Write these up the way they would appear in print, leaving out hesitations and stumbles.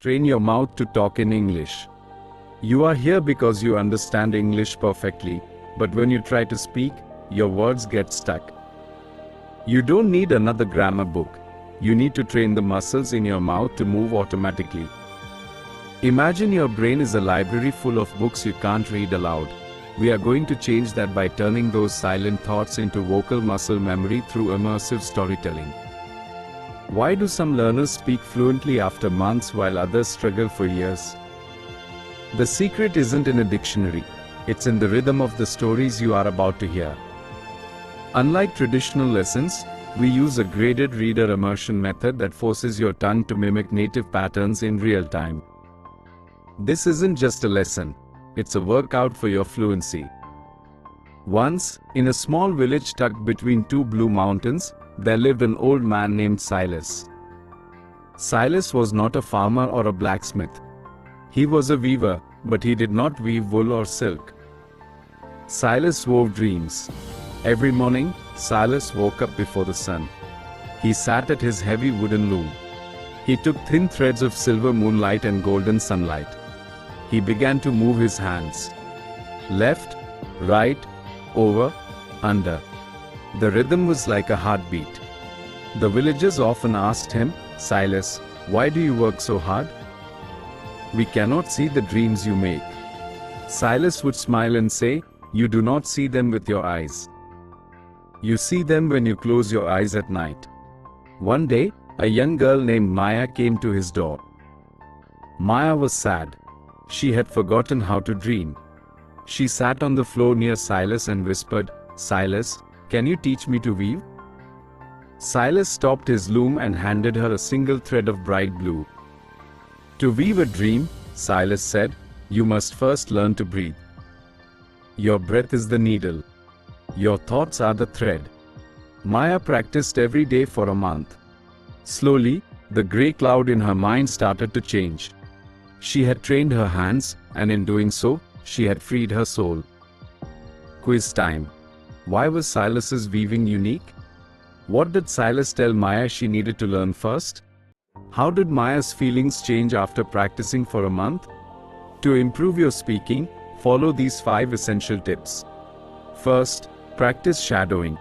Train your mouth to talk in English. You are here because you understand English perfectly, but when you try to speak, your words get stuck. You don't need another grammar book. You need to train the muscles in your mouth to move automatically. Imagine your brain is a library full of books you can't read aloud. We are going to change that by turning those silent thoughts into vocal muscle memory through immersive storytelling. Why do some learners speak fluently after months while others struggle for years? The secret isn't in a dictionary. It's in the rhythm of the stories you are about to hear. Unlike traditional lessons, we use a graded reader immersion method that forces your tongue to mimic native patterns in real time. This isn't just a lesson. It's a workout for your fluency. Once, in a small village tucked between two blue mountains, there lived an old man named Silas. Silas was not a farmer or a blacksmith. He was a weaver, but he did not weave wool or silk. Silas wove dreams. Every morning, Silas woke up before the sun. He sat at his heavy wooden loom. He took thin threads of silver moonlight and golden sunlight. He began to move his hands. Left, right, over, under. The rhythm was like a heartbeat. The villagers often asked him, "Silas, why do you work so hard?" "We cannot see the dreams you make." Silas would smile and say, "You do not see them with your eyes. You see them when you close your eyes at night." One day, a young girl named Maya came to his door. Maya was sad. She had forgotten how to dream. She sat on the floor near Silas and whispered, "Silas, can you teach me to weave?" Silas stopped his loom and handed her a single thread of bright blue. "To weave a dream," Silas said, "you must first learn to breathe. Your breath is the needle. Your thoughts are the thread." Maya practiced every day for a month. Slowly, the gray cloud in her mind started to change. She had trained her hands, and in doing so, she had freed her soul. Quiz time. Why was Silas's weaving unique? What did Silas tell Maya she needed to learn first? How did Maya's feelings change after practicing for a month? To improve your speaking, follow these 5 essential tips. First, practice shadowing.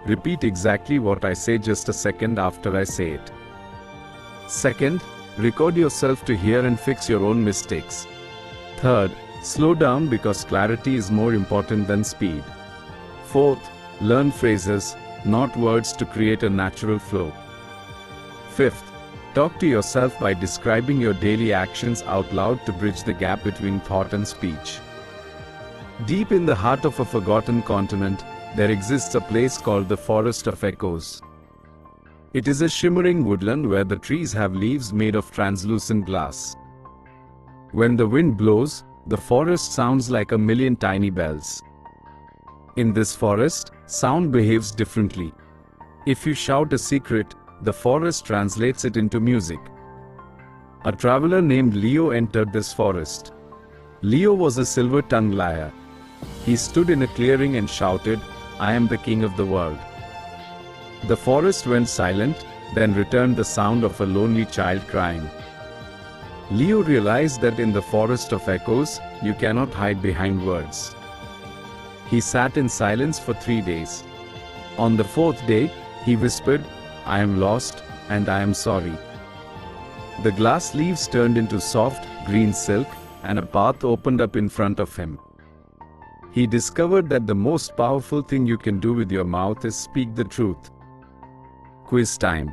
Repeat exactly what I say just a second after I say it. Second, record yourself to hear and fix your own mistakes. Third, slow down because clarity is more important than speed. Fourth, learn phrases, not words, to create a natural flow. Fifth, talk to yourself by describing your daily actions out loud to bridge the gap between thought and speech. Deep in the heart of a forgotten continent, there exists a place called the Forest of Echoes. It is a shimmering woodland where the trees have leaves made of translucent glass. When the wind blows, the forest sounds like a million tiny bells. In this forest, sound behaves differently. If you shout a secret, the forest translates it into music. A traveler named Leo entered this forest. Leo was a silver-tongued liar. He stood in a clearing and shouted, "I am the king of the world." The forest went silent, then returned the sound of a lonely child crying. Leo realized that in the forest of echoes, you cannot hide behind words. He sat in silence for 3 days. On the 4th day, he whispered, "I am lost, and I am sorry." The glass leaves turned into soft, green silk, and a path opened up in front of him. He discovered that the most powerful thing you can do with your mouth is speak the truth. Quiz time.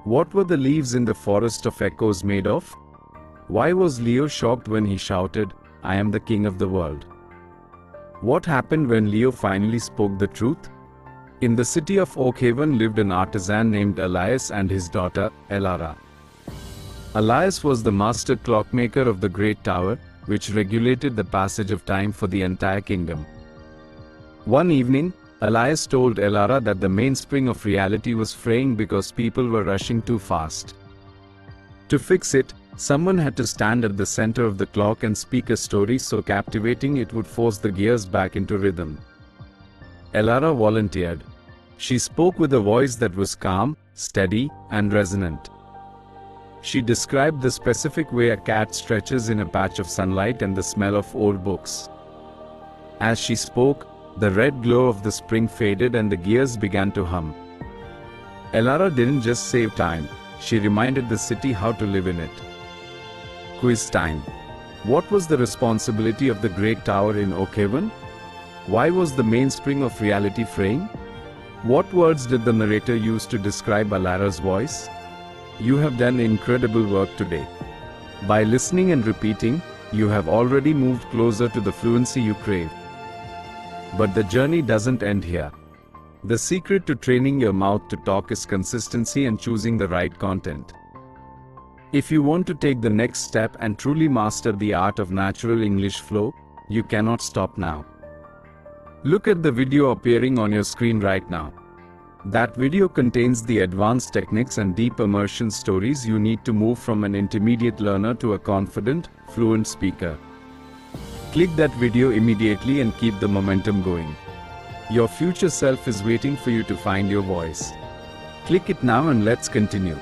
What were the leaves in the forest of echoes made of? Why was Leo shocked when he shouted, "I am the king of the world"? What happened when Leo finally spoke the truth? In the city of Oakhaven lived an artisan named Elias and his daughter, Elara. Elias was the master clockmaker of the Great Tower, which regulated the passage of time for the entire kingdom. One evening, Elias told Elara that the mainspring of reality was fraying because people were rushing too fast. To fix it, someone had to stand at the center of the clock and speak a story so captivating it would force the gears back into rhythm. Elara volunteered. She spoke with a voice that was calm, steady, and resonant. She described the specific way a cat stretches in a patch of sunlight and the smell of old books. As she spoke, the red glow of the spring faded and the gears began to hum. Elara didn't just save time, she reminded the city how to live in it. Quiz time. What was the responsibility of the Great Tower in Oakhaven? Why was the mainspring of reality fraying? What words did the narrator use to describe Elara's voice? You have done incredible work today. By listening and repeating, you have already moved closer to the fluency you crave. But the journey doesn't end here. The secret to training your mouth to talk is consistency and choosing the right content. If you want to take the next step and truly master the art of natural English flow, you cannot stop now. Look at the video appearing on your screen right now. That video contains the advanced techniques and deep immersion stories you need to move from an intermediate learner to a confident, fluent speaker. Click that video immediately and keep the momentum going. Your future self is waiting for you to find your voice. Click it now and let's continue.